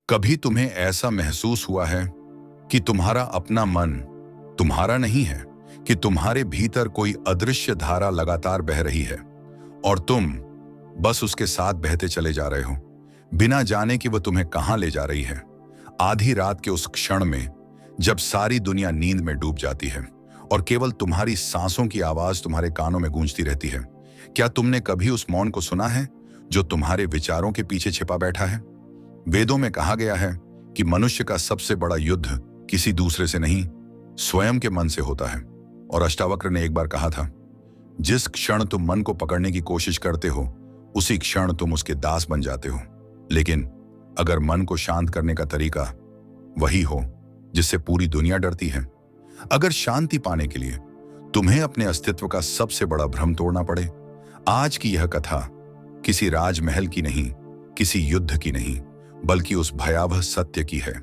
कभी तुम्हें ऐसा महसूस हुआ है कि तुम्हारा अपना मन तुम्हारा नहीं है, कि तुम्हारे भीतर कोई अदृश्य धारा लगातार बह रही है और तुम बस उसके साथ बहते चले जा रहे हो, बिना जाने कि वह तुम्हें कहां ले जा रही है। आधी रात के उस क्षण में जब सारी दुनिया नींद में डूब जाती है और केवल तुम्हारी सांसों की आवाज तुम्हारे कानों में गूंजती रहती है, क्या तुमने कभी उस मौन को सुना है जो तुम्हारे विचारों के पीछे छिपा बैठा है? वेदों में कहा गया है कि मनुष्य का सबसे बड़ा युद्ध किसी दूसरे से नहीं, स्वयं के मन से होता है। और अष्टावक्र ने एक बार कहा था, जिस क्षण तुम मन को पकड़ने की कोशिश करते हो उसी क्षण तुम उसके दास बन जाते हो। लेकिन अगर मन को शांत करने का तरीका वही हो जिससे पूरी दुनिया डरती है, अगर शांति पाने के लिए तुम्हें अपने अस्तित्व का सबसे बड़ा भ्रम तोड़ना पड़े, आज की यह कथा किसी राजमहल की नहीं, किसी युद्ध की नहीं, बल्कि उस भयावह सत्य की है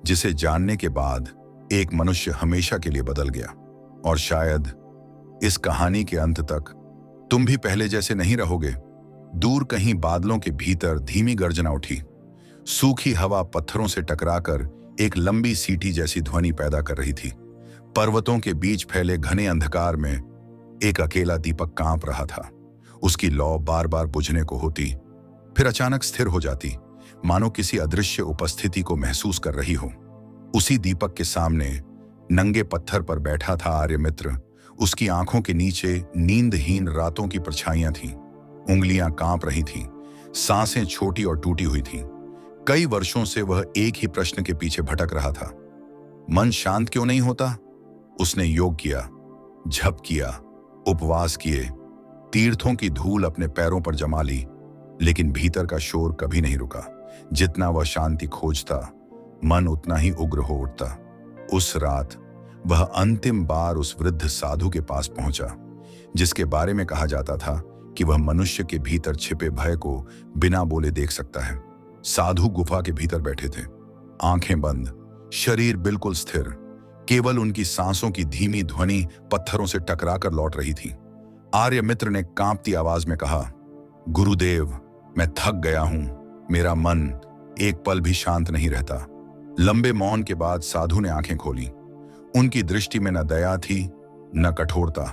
जिसे जानने के बाद एक मनुष्य हमेशा के लिए बदल गया। और शायद इस कहानी के अंत तक तुम भी पहले जैसे नहीं रहोगे। दूर कहीं बादलों के भीतर धीमी गर्जना उठी। सूखी हवा पत्थरों से टकराकर एक लंबी सीटी जैसी ध्वनि पैदा कर रही थी। पर्वतों के बीच फैले घने अंधकार में एक अकेला दीपक कांप रहा था। उसकी लौ बार बार बुझने को होती, फिर अचानक स्थिर हो जाती, मानो किसी अदृश्य उपस्थिति को महसूस कर रही हो। उसी दीपक के सामने नंगे पत्थर पर बैठा था आर्यमित्र। उसकी आंखों के नीचे नींदहीन रातों की परछाइयां थीं। उंगलियां कांप रही थीं, सांसें छोटी और टूटी हुई थीं। कई वर्षों से वह एक ही प्रश्न के पीछे भटक रहा था, मन शांत क्यों नहीं होता? उसने योग किया, जप किया, उपवास किए, तीर्थों की धूल अपने पैरों पर जमा ली, लेकिन भीतर का शोर कभी नहीं रुका। जितना वह शांति खोजता, मन उतना ही उग्र हो उठता। उस रात वह अंतिम बार उस वृद्ध साधु के पास पहुंचा, जिसके बारे में कहा जाता था कि वह मनुष्य के भीतर छिपे भय को बिना बोले देख सकता है। साधु गुफा के भीतर बैठे थे, आंखें बंद, शरीर बिल्कुल स्थिर। केवल उनकी सांसों की धीमी ध्वनि पत्थरों से टकराकर लौट रही थी। आर्यमित्र ने कांपती आवाज में कहा, गुरुदेव, मैं थक गया हूं, मेरा मन एक पल भी शांत नहीं रहता। लंबे मौन के बाद साधु ने आंखें खोली। उनकी दृष्टि में न दया थी न कठोरता,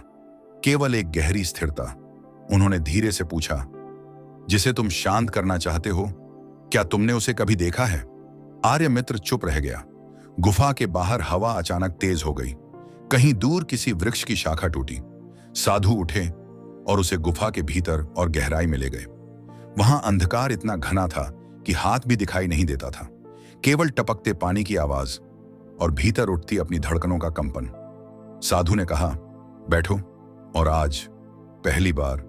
केवल एक गहरी स्थिरता। उन्होंने धीरे से पूछा, जिसे तुम शांत करना चाहते हो, क्या तुमने उसे कभी देखा है? आर्यमित्र चुप रह गया। गुफा के बाहर हवा अचानक तेज हो गई। कहीं दूर किसी वृक्ष की शाखा टूटी। साधु उठे और उसे गुफा के भीतर और गहराई में ले गए। वहां अंधकार इतना घना था कि हाथ भी दिखाई नहीं देता था, केवल टपकते पानी की आवाज और भीतर उठती अपनी धड़कनों का कंपन। साधु ने कहा, बैठो और आज पहली बार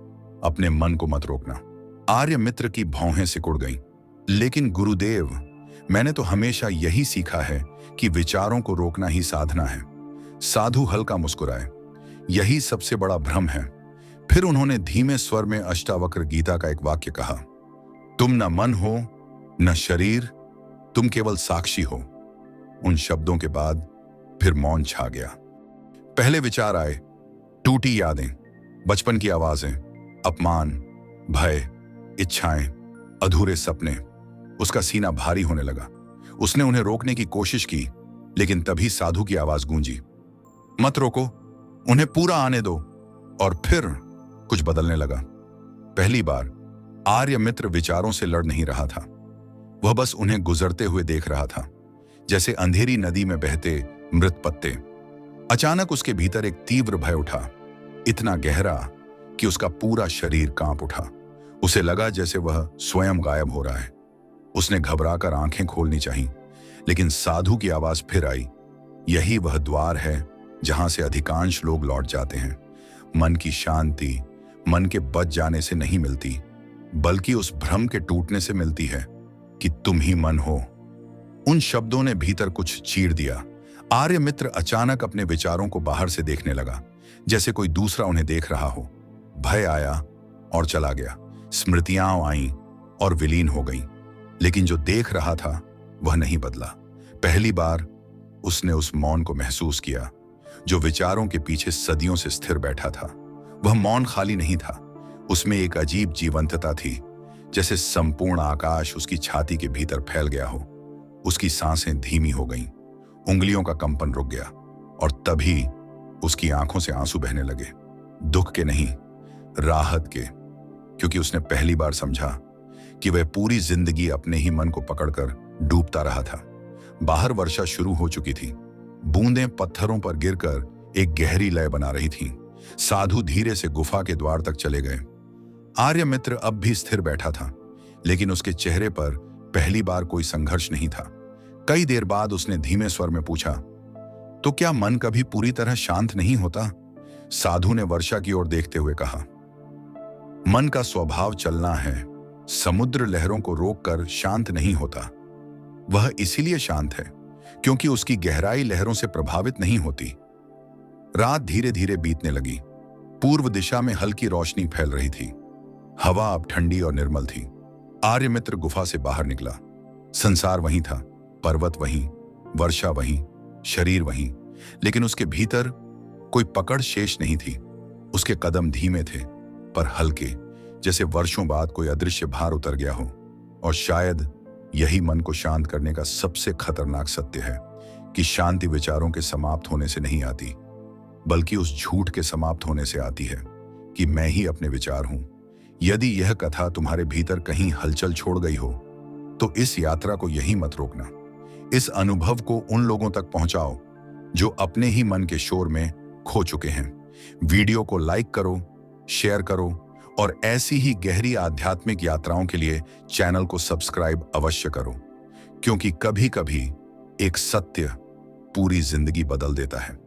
अपने मन को मत रोकना। आर्यमित्र की भौहें सिकुड़ गईं। लेकिन गुरुदेव, मैंने तो हमेशा यही सीखा है कि विचारों को रोकना ही साधना है। साधु हल्का मुस्कुराए, यही सबसे बड़ा भ्रम है। फिर उन्होंने धीमे स्वर में अष्टावक्र गीता का एक वाक्य कहा, तुम न मन हो न शरीर, तुम केवल साक्षी हो। उन शब्दों के बाद फिर मौन छा गया। पहले विचार आए, टूटी यादें, बचपन की आवाजें, अपमान, भय, इच्छाएं, अधूरे सपने। उसका सीना भारी होने लगा। उसने उन्हें रोकने की कोशिश की, लेकिन तभी साधु की आवाज गूंजी, मत रोको, उन्हें पूरा आने दो। और फिर कुछ बदलने लगा। पहली बार आर्यमित्र विचारों से लड़ नहीं रहा था, वह बस उन्हें गुजरते हुए देख रहा था, जैसे अंधेरी नदी में बहते मृत पत्ते। अचानक उसके भीतर एक तीव्र भय उठा, इतना गहरा कि उसका पूरा शरीर कांप उठा। उसे लगा जैसे वह स्वयं गायब हो रहा है। उसने घबराकर आंखें खोलनी चाही, लेकिन साधु की आवाज फिर आई, यही वह द्वार है जहां से अधिकांश लोग लौट जाते हैं। मन की शांति मन के बच जाने से नहीं मिलती, बल्कि उस भ्रम के टूटने से मिलती है कि तुम ही मन हो। उन शब्दों ने भीतर कुछ चीर दिया। आर्यमित्र अचानक अपने विचारों को बाहर से देखने लगा, जैसे कोई दूसरा उन्हें देख रहा हो। भय आया और चला गया, स्मृतियां आईं और विलीन हो गईं, लेकिन जो देख रहा था वह नहीं बदला। पहली बार उसने उस मौन को महसूस किया जो विचारों के पीछे सदियों से स्थिर बैठा था। वह मौन खाली नहीं था, उसमें एक अजीब जीवंतता थी, जैसे संपूर्ण आकाश उसकी छाती के भीतर फैल गया हो। उसकी सांसें धीमी हो गईं, उंगलियों का कंपन रुक गया और तभी उसकी आंखों से आंसू बहने लगे। दुख के नहीं, राहत के, क्योंकि उसने पहली बार समझा कि वह पूरी जिंदगी अपने ही मन को पकड़कर डूबता रहा था। बाहर वर्षा शुरू हो चुकी थी। बूंदें पत्थरों पर गिरकर एक गहरी लय बना रही थीं। साधु धीरे से गुफा के द्वार तक चले गए। आर्यमित्र अब भी स्थिर बैठा था, लेकिन उसके चेहरे पर पहली बार कोई संघर्ष नहीं था। कई देर बाद उसने धीमे स्वर में पूछा, तो क्या मन कभी पूरी तरह शांत नहीं होता? साधु ने वर्षा की ओर देखते हुए कहा, मन का स्वभाव चलना है। समुद्र लहरों को रोककर शांत नहीं होता। वह इसीलिए शांत है क्योंकि उसकी गहराई लहरों से प्रभावित नहीं होती। रात धीरे धीरे बीतने लगी। पूर्व दिशा में हल्की रोशनी फैल रही थी। हवा अब ठंडी और निर्मल थी। आर्यमित्र गुफा से बाहर निकला। संसार वहीं था, पर्वत वहीं, वर्षा वहीं, शरीर वहीं, लेकिन उसके भीतर कोई पकड़ शेष नहीं थी। उसके कदम धीमे थे पर हल्के, जैसे वर्षों बाद कोई अदृश्य भार उतर गया हो। और शायद यही मन को शांत करने का सबसे खतरनाक सत्य है कि शांति विचारों के समाप्त होने से नहीं आती, बल्कि उस झूठ के समाप्त होने से आती है कि मैं ही अपने विचार हूं। यदि यह कथा तुम्हारे भीतर कहीं हलचल छोड़ गई हो, तो इस यात्रा को यही मत रोकना। इस अनुभव को उन लोगों तक पहुंचाओ जो अपने ही मन के शोर में खो चुके हैं। वीडियो को लाइक करो, शेयर करो और ऐसी ही गहरी आध्यात्मिक यात्राओं के लिए चैनल को सब्सक्राइब अवश्य करो, क्योंकि कभी-कभी एक सत्य पूरी जिंदगी बदल देता है।